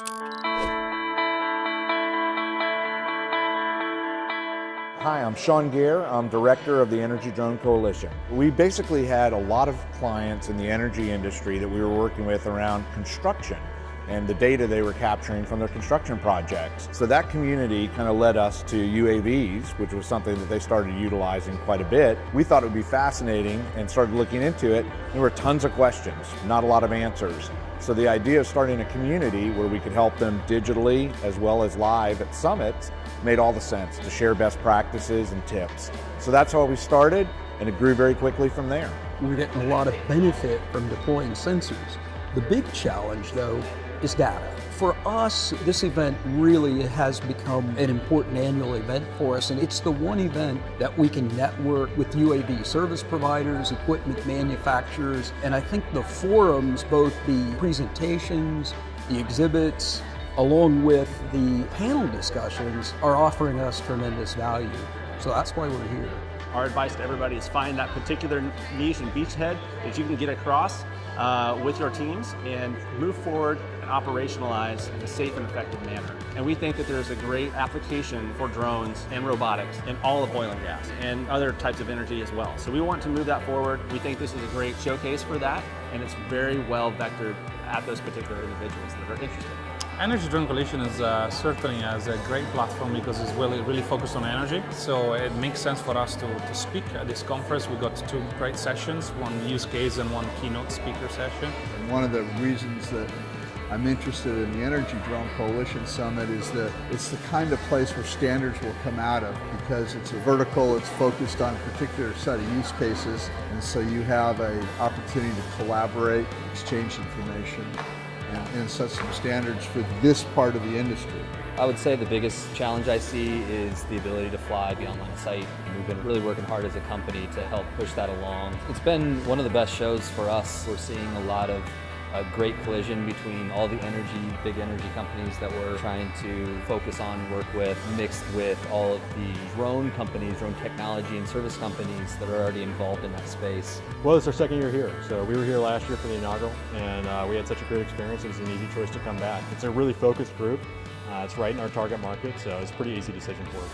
Hi, I'm Sean Gear. I'm director of the Energy Drone Coalition. We basically had a lot of clients in the energy industry that we were working with around construction and the data they were capturing from their construction projects. So that community kind of led us to UAVs, which was something that they started utilizing quite a bit. We thought it would be fascinating and started looking into it. There were tons of questions, not a lot of answers. So the idea of starting a community where we could help them digitally as well as live at summits made all the sense to share best practices and tips. So that's how we started, and it grew very quickly from there. We're getting a lot of benefit from deploying sensors. The big challenge, though, is data. For us, this event really has become an important annual event for us, and it's the one event that we can network with UAV service providers, equipment manufacturers, and I think the forums, both the presentations, the exhibits, along with the panel discussions, are offering us tremendous value. So that's why we're here. Our advice to everybody is find that particular niche and beachhead that you can get across with your teams and move forward and operationalize in a safe and effective manner. And we think that there's a great application for drones and robotics in all of oil and gas and other types of energy as well. So we want to move that forward. We think this is a great showcase for that, and it's very well vectored at those particular individuals that are interested. Energy Drone Coalition is certainly has a great platform because it's really focused on energy. So it makes sense for us to speak at this conference. We got two great sessions, one use case and one keynote speaker session. And one of the reasons that I'm interested in the Energy Drone Coalition Summit is that it's the kind of place where standards will come out of, because it's a vertical, it's focused on a particular set of use cases, and so you have an opportunity to collaborate, exchange information, and set some standards for this part of the industry. I would say the biggest challenge I see is the ability to fly beyond line of sight. We've been really working hard as a company to help push that along. It's been one of the best shows for us. We're seeing a lot of great collision between all the big energy companies that we're trying to focus on, work with, mixed with all of the drone companies, drone technology and service companies that are already involved in that space. Well, it's our second year here. So we were here last year for the inaugural, and we had such a great experience. It was an easy choice to come back. It's a really focused group. It's right in our target market, so it's a pretty easy decision for us.